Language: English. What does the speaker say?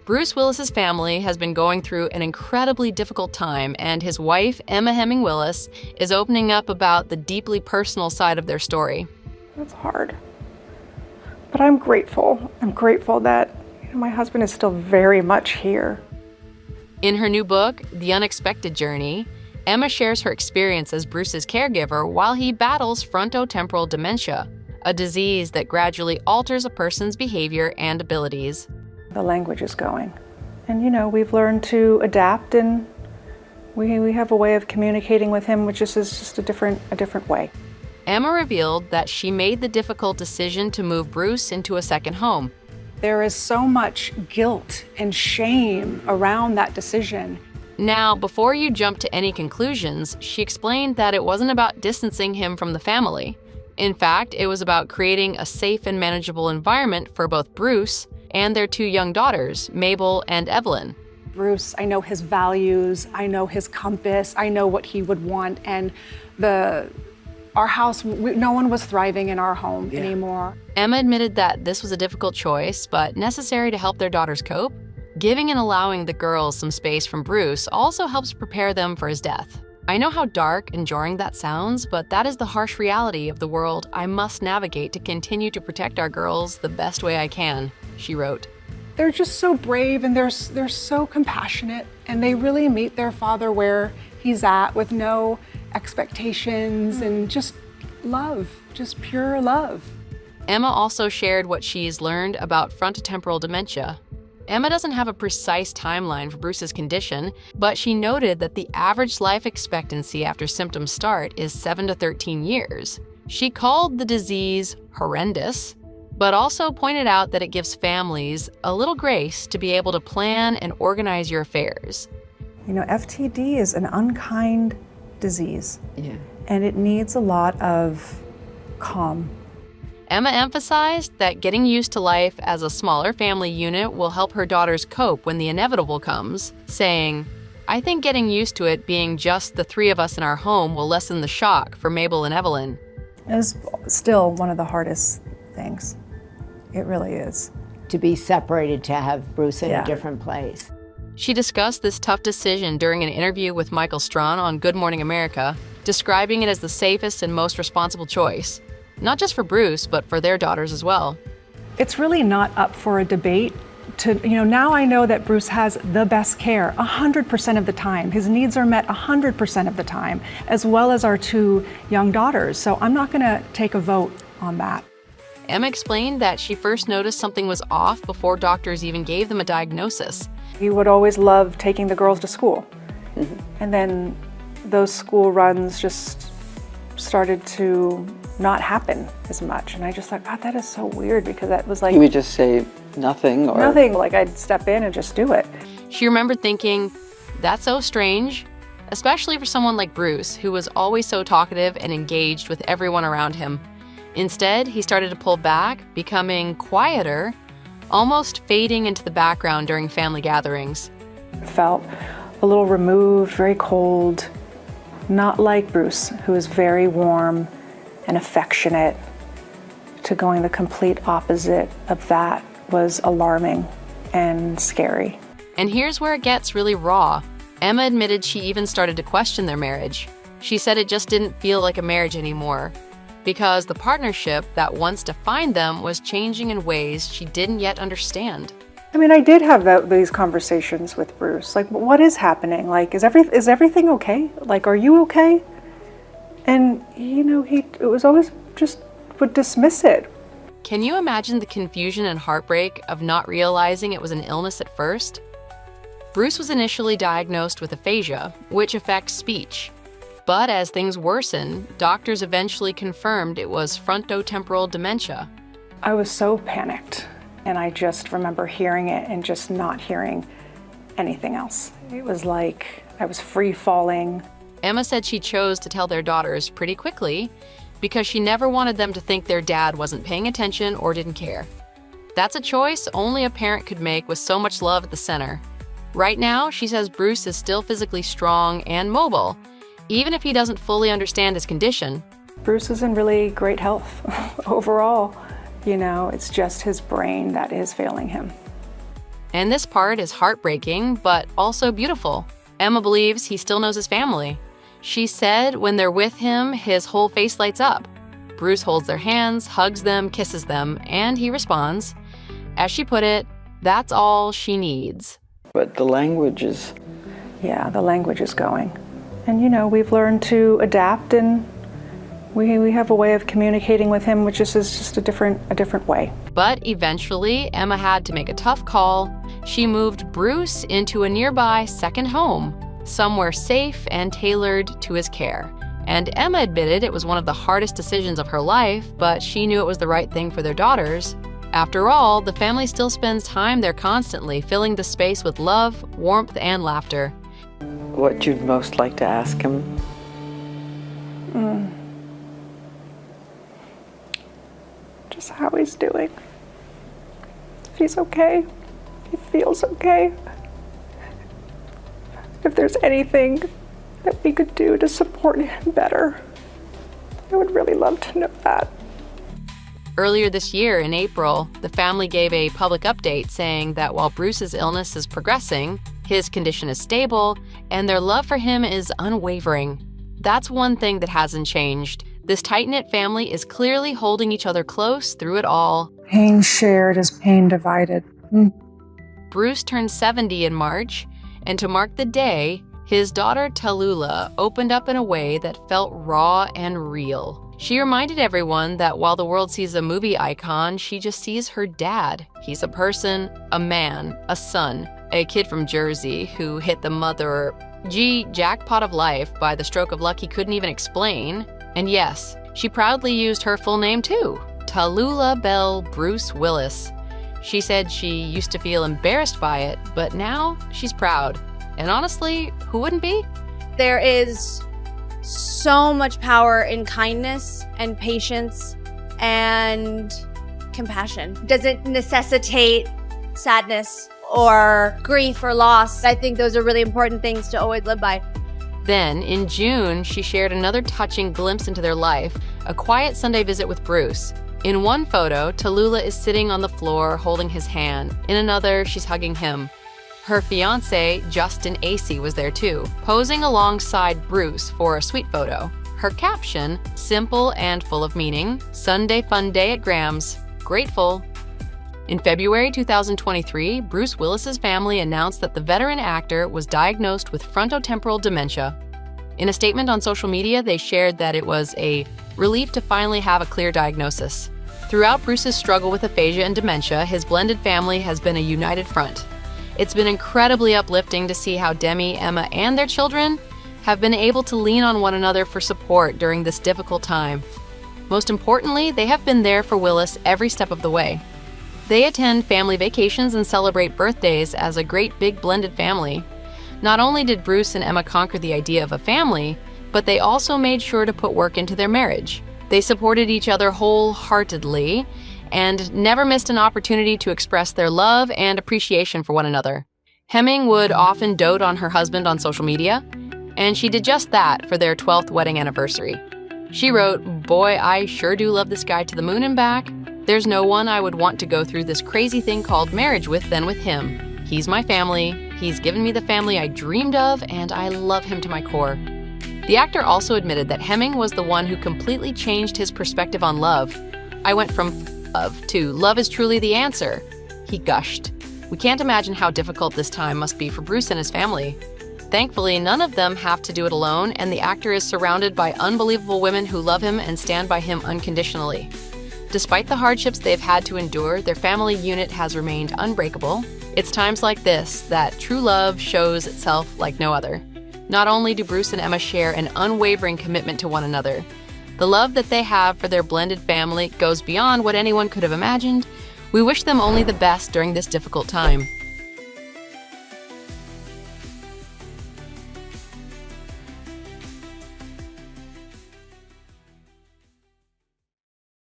Bruce Willis's family has been going through an incredibly difficult time, and his wife, Emma Heming Willis, is opening up about the deeply personal side of their story. It's hard, but I'm grateful. I'm grateful that my husband is still very much here. In her new book, The Unexpected Journey, Emma shares her experience as Bruce's caregiver while he battles frontotemporal dementia, a disease that gradually alters a person's behavior and abilities. The language is going. And we've learned to adapt, and we have a way of communicating with him, which is just a different way. Emma revealed that she made the difficult decision to move Bruce into a second home. There is so much guilt and shame around that decision. Now, before you jump to any conclusions, she explained that it wasn't about distancing him from the family. In fact, it was about creating a safe and manageable environment for both Bruce and their two young daughters, Mabel and Evelyn. Bruce, I know his values, I know his compass, I know what he would want, and our house, no one was thriving in our home anymore. Emma admitted that this was a difficult choice, but necessary to help their daughters cope. Giving and allowing the girls some space from Bruce also helps prepare them for his death. I know how dark and jarring that sounds, but that is the harsh reality of the world I must navigate to continue to protect our girls the best way I can, she wrote. They're just so brave, and they're so compassionate, and they really meet their father where he's at with no expectations and just love, just pure love. Emma also shared what she's learned about frontotemporal dementia. Emma doesn't have a precise timeline for Bruce's condition, but she noted that the average life expectancy after symptoms start is 7 to 13 years. She called the disease horrendous, but also pointed out that it gives families a little grace to be able to plan and organize your affairs. FTD is an unkind disease, and it needs a lot of calm. Emma emphasized that getting used to life as a smaller family unit will help her daughters cope when the inevitable comes, saying, "I think getting used to it being just the three of us in our home will lessen the shock for Mabel and Evelyn." It was still one of the hardest things. It really is. To be separated, to have Bruce in a different place. She discussed this tough decision during an interview with Michael Strawn on Good Morning America, describing it as the safest and most responsible choice. Not just for Bruce, but for their daughters as well. It's really not up for a debate. Now I know that Bruce has the best care 100% of the time. His needs are met 100% of the time, as well as our two young daughters. So I'm not going to take a vote on that. Emma explained that she first noticed something was off before doctors even gave them a diagnosis. He would always love taking the girls to school. And then those school runs just started to not happen as much. And I just thought, God, that is so weird, because that was like... He would just say nothing or... Nothing, like I'd step in and just do it. She remembered thinking, that's so strange, especially for someone like Bruce, who was always so talkative and engaged with everyone around him. Instead, he started to pull back, becoming quieter, almost fading into the background during family gatherings. Felt a little removed, very cold, not like Bruce, who is very warm and affectionate. To going the complete opposite of that was alarming and scary. And here's where it gets really raw. Emma admitted she even started to question their marriage. She said it just didn't feel like a marriage anymore, because the partnership that once defined them was changing in ways she didn't yet understand. I did have these conversations with Bruce. Like, what is happening? Like, is everything okay? Like, are you okay? And, it was always just would dismiss it. Can you imagine the confusion and heartbreak of not realizing it was an illness at first? Bruce was initially diagnosed with aphasia, which affects speech. But as things worsened, doctors eventually confirmed it was frontotemporal dementia. I was so panicked, and I just remember hearing it and just not hearing anything else. It was like I was free falling. Emma said she chose to tell their daughters pretty quickly because she never wanted them to think their dad wasn't paying attention or didn't care. That's a choice only a parent could make with so much love at the center. Right now, she says Bruce is still physically strong and mobile, even if he doesn't fully understand his condition. Bruce is in really great health overall. It's just his brain that is failing him. And this part is heartbreaking, but also beautiful. Emma believes he still knows his family. She said when they're with him, his whole face lights up. Bruce holds their hands, hugs them, kisses them, and he responds. As she put it, that's all she needs. But the language is... Yeah, the language is going. And you know, we've learned to adapt, and we have a way of communicating with him, which is just a different way. But eventually, Emma had to make a tough call. She moved Bruce into a nearby second home, somewhere safe and tailored to his care. And Emma admitted it was one of the hardest decisions of her life, but she knew it was the right thing for their daughters. After all, the family still spends time there constantly, filling the space with love, warmth, and laughter. What you'd most like to ask him? Just how he's doing. If he's okay, if he feels okay. If there's anything that we could do to support him better. I would really love to know that. Earlier this year, in April, the family gave a public update saying that while Bruce's illness is progressing, his condition is stable, and their love for him is unwavering. That's one thing that hasn't changed. This tight-knit family is clearly holding each other close through it all. Pain shared is pain divided. Bruce turned 70 in March, and to mark the day, his daughter Tallulah opened up in a way that felt raw and real. She reminded everyone that while the world sees a movie icon, she just sees her dad. He's a person, a man, a son, a kid from Jersey who hit the jackpot of life by the stroke of luck he couldn't even explain. And yes, she proudly used her full name too, Tallulah Bell Bruce Willis. She said she used to feel embarrassed by it, but now she's proud. And honestly, who wouldn't be? There is so much power in kindness and patience and compassion. Doesn't necessitate sadness or grief or loss. I think those are really important things to always live by. Then, in June, she shared another touching glimpse into their life, a quiet Sunday visit with Bruce. In one photo, Tallulah is sitting on the floor holding his hand. In another, she's hugging him. Her fiancé, Justin Acey, was there too, posing alongside Bruce for a sweet photo. Her caption, simple and full of meaning, Sunday fun day at Graham's, grateful. In February 2023, Bruce Willis's family announced that the veteran actor was diagnosed with frontotemporal dementia. In a statement on social media, they shared that it was a relief to finally have a clear diagnosis. Throughout Bruce's struggle with aphasia and dementia, his blended family has been a united front. It's been incredibly uplifting to see how Demi, Emma, and their children have been able to lean on one another for support during this difficult time. Most importantly, they have been there for Willis every step of the way. They attend family vacations and celebrate birthdays as a great big blended family. Not only did Bruce and Emma conquer the idea of a family, but they also made sure to put work into their marriage. They supported each other wholeheartedly and never missed an opportunity to express their love and appreciation for one another. Heming would often dote on her husband on social media, and she did just that for their 12th wedding anniversary. She wrote, "Boy, I sure do love this guy to the moon and back. There's no one I would want to go through this crazy thing called marriage with than with him. He's my family, he's given me the family I dreamed of, and I love him to my core." The actor also admitted that Heming was the one who completely changed his perspective on love. "I went from love to love is truly the answer," he gushed. We can't imagine how difficult this time must be for Bruce and his family. Thankfully, none of them have to do it alone, and the actor is surrounded by unbelievable women who love him and stand by him unconditionally. Despite the hardships they've had to endure, their family unit has remained unbreakable. It's times like this that true love shows itself like no other. Not only do Bruce and Emma share an unwavering commitment to one another, the love that they have for their blended family goes beyond what anyone could have imagined. We wish them only the best during this difficult time.